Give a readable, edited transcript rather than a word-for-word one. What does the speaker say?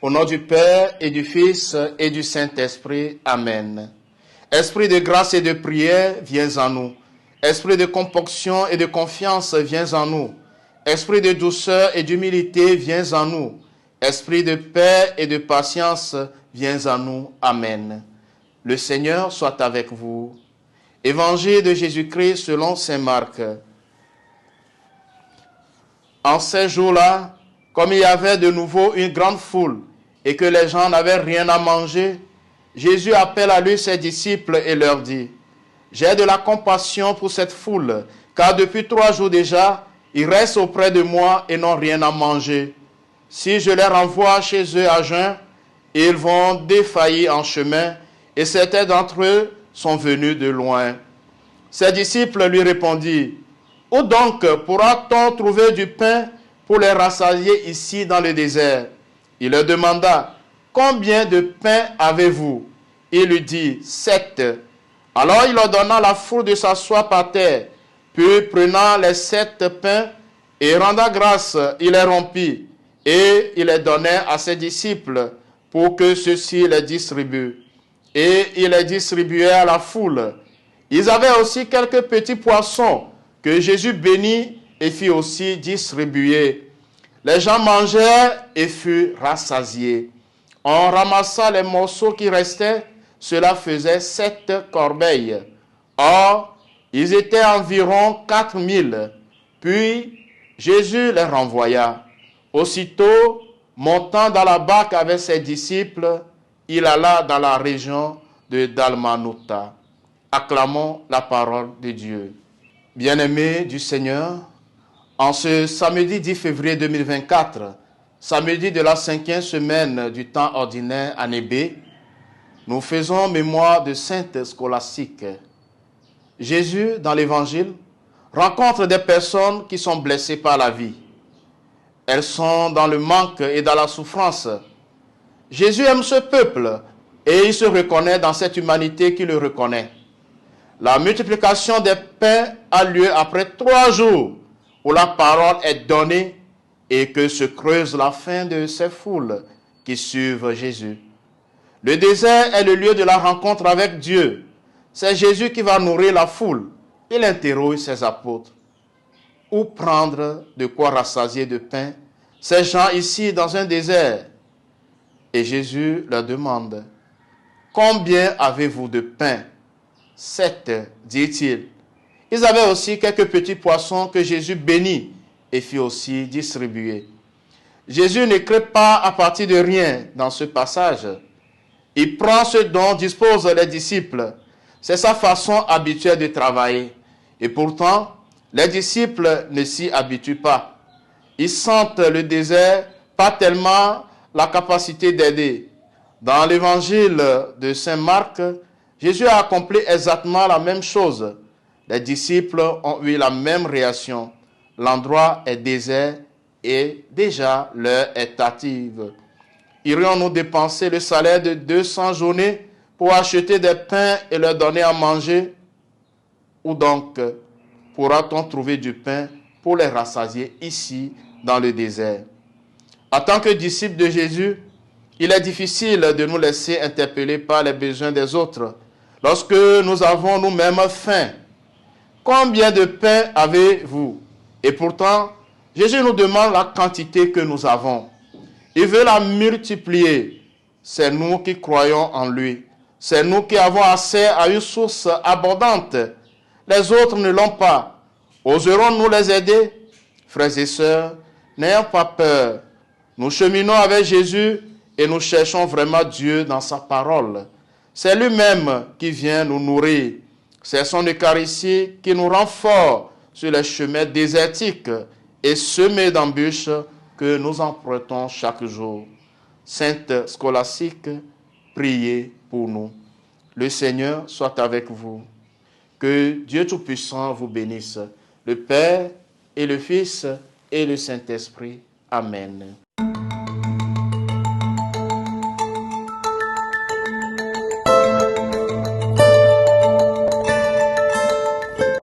Au nom du Père et du Fils et du Saint-Esprit. Amen. Esprit de grâce et de prière, viens en nous. Esprit de componction et de confiance, viens en nous. Esprit de douceur et d'humilité, viens en nous. Esprit de paix et de patience, viens en nous. Amen. Le Seigneur soit avec vous. Évangile de Jésus-Christ selon saint Marc. En ces jours-là, comme il y avait de nouveau une grande foule et que les gens n'avaient rien à manger, Jésus appelle à lui ses disciples et leur dit : j'ai de la compassion pour cette foule, car depuis 3 jours déjà, ils restent auprès de moi et n'ont rien à manger. Si je les renvoie chez eux à jeun, ils vont défaillir en chemin, et certains d'entre eux sont venus de loin. Ses disciples lui répondirent : où donc pourra-t-on trouver du pain pour les rassasier ici dans le désert ? Il leur demanda : combien de pain avez-vous ? Il lui dit : 7. Alors il ordonna à la foule de s'asseoir par terre. Puis prenant les 7 pains et rendant grâce, il les rompit et il les donnait à ses disciples pour que ceux-ci les distribuent. Et il les distribuait à la foule. Ils avaient aussi quelques petits poissons que Jésus bénit et fit aussi distribuer. Les gens mangèrent et furent rassasiés. On ramassa les morceaux qui restaient, cela faisait 7 corbeilles. Or, ils étaient environ 4000. Puis, Jésus les renvoya. Aussitôt, montant dans la barque avec ses disciples, il alla dans la région de Dalmanutha. Acclamons la parole de Dieu. Bien-aimés du Seigneur, en ce samedi 10 février 2024, samedi de la 5e semaine du temps ordinaire année B, nous faisons mémoire de Sainte Scolastique. Jésus, dans l'Évangile, rencontre des personnes qui sont blessées par la vie. Elles sont dans le manque et dans la souffrance. Jésus aime ce peuple et il se reconnaît dans cette humanité qui le reconnaît. La multiplication des pains a lieu après 3 jours où la parole est donnée et que se creuse la faim de ces foules qui suivent Jésus. Le désert est le lieu de la rencontre avec Dieu. C'est Jésus qui va nourrir la foule. Il interroge ses apôtres. Où prendre de quoi rassasier de pain ces gens ici dans un désert? Et Jésus leur demande : combien avez-vous de pain ? 7, dit-il. Ils avaient aussi quelques petits poissons que Jésus bénit et fit aussi distribuer. Jésus ne crée pas à partir de rien dans ce passage. Il prend ce dont disposent les disciples. C'est sa façon habituelle de travailler. Et pourtant, les disciples ne s'y habituent pas. Ils sentent le désert, pas tellement la capacité d'aider. Dans l'évangile de saint Marc, Jésus a accompli exactement la même chose. Les disciples ont eu la même réaction. L'endroit est désert et déjà l'heure est tardive. Irions-nous dépenser le salaire de 200 journées pour acheter des pains et leur donner à manger? Ou donc pourra-t-on trouver du pain pour les rassasier ici dans le désert? En tant que disciples de Jésus, il est difficile de nous laisser interpeller par les besoins des autres lorsque nous avons nous-mêmes faim. Combien de pain avez-vous? Et pourtant, Jésus nous demande la quantité que nous avons. Il veut la multiplier. C'est nous qui croyons en lui. C'est nous qui avons accès à une source abondante. Les autres ne l'ont pas. Oserons-nous les aider? Frères et sœurs, n'ayons pas peur. Nous cheminons avec Jésus et nous cherchons vraiment Dieu dans sa parole. C'est lui-même qui vient nous nourrir. C'est son Eucharistie qui nous rend forts sur les chemins désertiques et semés d'embûches que nous empruntons chaque jour. Sainte Scolastique, priez pour nous. Le Seigneur soit avec vous. Que Dieu Tout-Puissant vous bénisse, le Père et le Fils et le Saint-Esprit. Amen.